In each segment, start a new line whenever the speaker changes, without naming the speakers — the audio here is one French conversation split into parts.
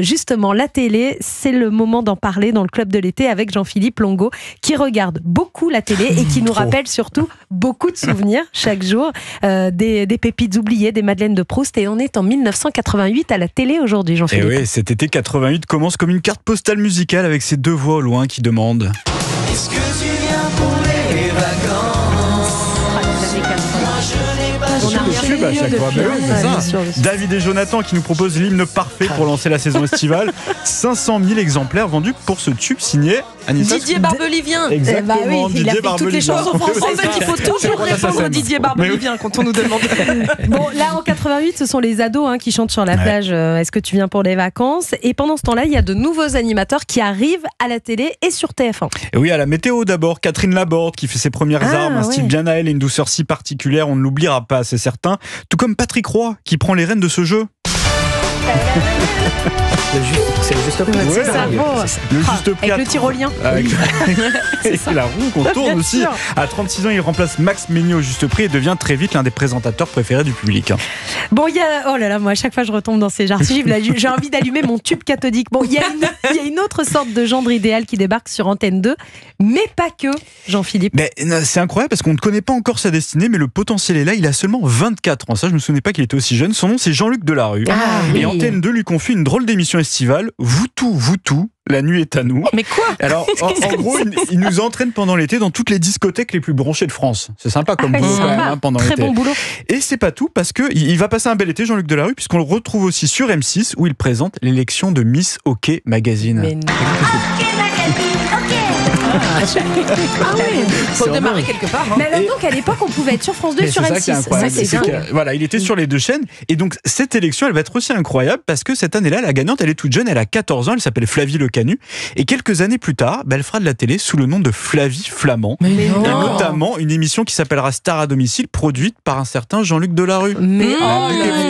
justement, la télé, c'est le moment d'en parler dans le Club de l'été avec Jean-Philippe Longo, qui regarde beaucoup la télé et qui nous rappelle surtout beaucoup de souvenirs chaque jour, des pépites oubliées, des Madeleines de Proust. Et on est en 1988 à la télé aujourd'hui, Jean-Philippe.
Et oui, cet été 88 commence comme une carte postale musicale avec ces deux voix au loin qui demandent: est-ce que tu viens pour les vacances? David et Jonathan qui nous proposent l'hymne parfait pour lancer la saison estivale. 500 000 exemplaires vendus pour ce tube signé Anissa
Didier Barbelivien.
Exactement,
oui, il a fait toutes les chansons françaises.
En fait, il faut toujours répondre Didier Barbelivien quand on nous demande.
Bon, là en 88, ce sont les ados qui chantent sur la plage. Est-ce que tu viens pour les vacances? Et pendant ce temps-là, il y a de nouveaux animateurs qui arrivent à la télé et sur TF1.
Et oui, à la météo d'abord, Catherine Laborde qui fait ses premières armes, un style bien à elle et une douceur si particulière, on ne l'oubliera pas, c'est certain. Tout comme Patrick Roy qui prend les rênes de ce jeu.
C'est le juste prix.
C'est ça, bon.
Le juste prix.
Avec le tyrolien.
C'est la roue qu'on tourne aussi. À 36 ans, il remplace Max Meignet au juste prix et devient très vite l'un des présentateurs préférés du public.
Bon, il y a... Oh là là, moi à chaque fois je retombe dans ces archives. Là, j'ai envie d'allumer mon tube cathodique. Bon, il y a une autre sorte de gendre idéal qui débarque sur Antenne 2, mais pas que, Jean-Philippe.
Mais c'est incroyable parce qu'on ne connaît pas encore sa destinée, mais le potentiel est là. Il a seulement 24 ans. Ça, je ne me souvenais pas qu'il était aussi jeune. Son nom, c'est Jean-Luc Delarue. Et Antenne 2 lui confie une drôle d'émission estivale. Vous tout, la nuit est à nous.
Mais quoi?
Alors, en gros, il nous entraîne pendant l'été dans toutes les discothèques les plus branchées de France. C'est sympa comme boulot quand même, pendant l'été.
Très bon boulot.
Et c'est pas tout, parce qu'il va passer un bel été, Jean-Luc Delarue, puisqu'on le retrouve aussi sur M6, où il présente l'élection de Miss Hockey Magazine.
Mais non.
Faut démarrer quelque part.
Mais alors donc à l'époque on pouvait être sur France 2 et sur M6.
C'est ça qui est incroyable. Voilà, il était sur les deux chaînes. Et donc cette élection, elle va être aussi incroyable parce que cette année-là, la gagnante, elle est toute jeune, elle a 14 ans, elle s'appelle Flavie Lecanu. Et quelques années plus tard, elle fera de la télé sous le nom de Flavie Flamand. Et notamment une émission qui s'appellera Star à domicile, produite par un certain Jean-Luc Delarue.
Mais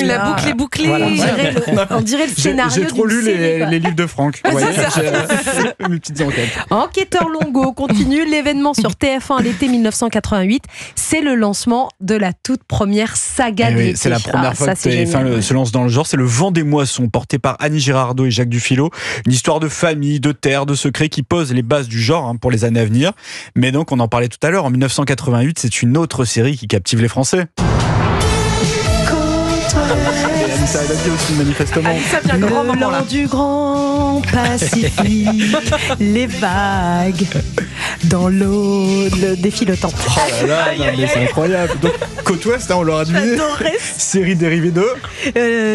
la boucle est bouclée.
Voilà. On dirait le scénario.
J'ai trop lu les livres de Franck. Mes petites enquêtes.
Enquêteur Longo continue l'événement sur TF1 à l'été 1988. C'est le lancement de la toute première saga de l'été.
C'est la première fois que TF1 se lance dans le genre. C'est le Vent des moissons, porté par Annie Girardot et Jacques Dufilot. Une histoire de famille, de terre, de secrets qui pose les bases du genre pour les années à venir. Mais donc, on en parlait tout à l'heure, en 1988, c'est une autre série qui captive les Français. Ça a dit aussi manifestement.
Le long du grand Pacifique, les vagues dans l'eau, le défi le temps.
Oh là là, mais c'est incroyable. Donc, Côte Ouest, on l'aura deviné. Série dérivée de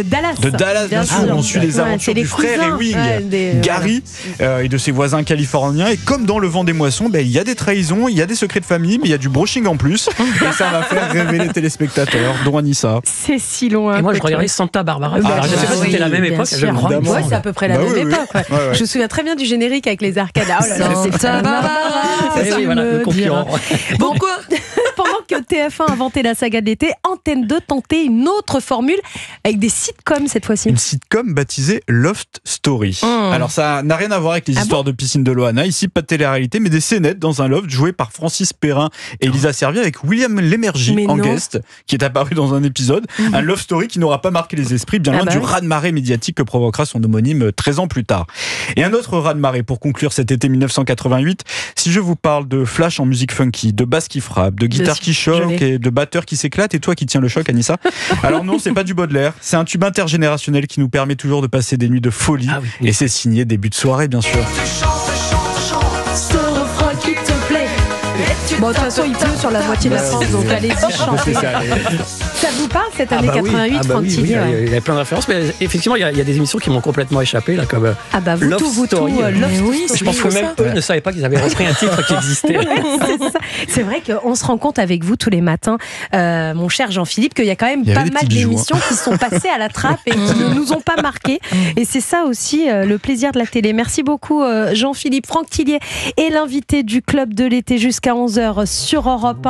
Dallas.
De Dallas, bien sûr. On suit les aventures du frère Ewing, Gary, et de ses voisins californiens. Et comme dans Le Vent des moissons, il y a des trahisons, il y a des secrets de famille, mais il y a du brushing en plus. Et ça va faire rêver les téléspectateurs, dont Anissa.
C'est si loin.
Et moi, je regardais Santa Barbara. Alors, je sais pas si c'était la même époque.
Je crois. Ouais, c'est à peu près la même époque. Ouais. Je me souviens très bien du générique avec les arcades. Oh là là,
Santa Barbara.
Le concurrent.
Bon, quoi? Pendant que TF1 inventait la saga de l'été, Antenne 2 tentait une autre formule avec des sitcoms cette fois-ci.
Une sitcom baptisée Loft Story. Alors ça n'a rien à voir avec les histoires de piscine de Loana. Ici, pas de télé-réalité, mais des scénettes dans un loft joué par Francis Perrin et Elisa Servier avec William Lémergie en guest, qui est apparu dans un épisode. Un Love Story qui n'aura pas marqué les esprits, bien loin du raz-de-marée médiatique que provoquera son homonyme 13 ans plus tard. Et un autre raz-de-marée pour conclure cet été 1988. Si je vous parle de flash en musique funky, de basse qui frappe, de guitare qui choque et de batteur qui s'éclate, et toi qui tiens le choc, Anissa? Alors non, c'est pas du Baudelaire, c'est un tube intergénérationnel qui nous permet toujours de passer des nuits de folie. Et c'est signé Début de soirée, bien sûr.
Bon, de toute façon, il pleut sur la moitié de la France, donc allez-y, chantez. Ça vous parle cette année 88, Franck Tillier?
Il y a plein de références, mais effectivement, il y a des émissions qui m'ont complètement échappé, là, comme
vous tout,
je pense que même eux ne savaient pas qu'ils avaient repris un titre qui existait.
C'est vrai qu'on se rend compte avec vous tous les matins, mon cher Jean-Philippe, qu'il y a quand même pas mal d'émissions qui sont passées à la trappe et qui ne nous ont pas marqués. Et c'est ça aussi le plaisir de la télé. Merci beaucoup Jean-Philippe. Franck Tillier est l'invité du Club de l'été jusqu'à 11h sur Europe 1.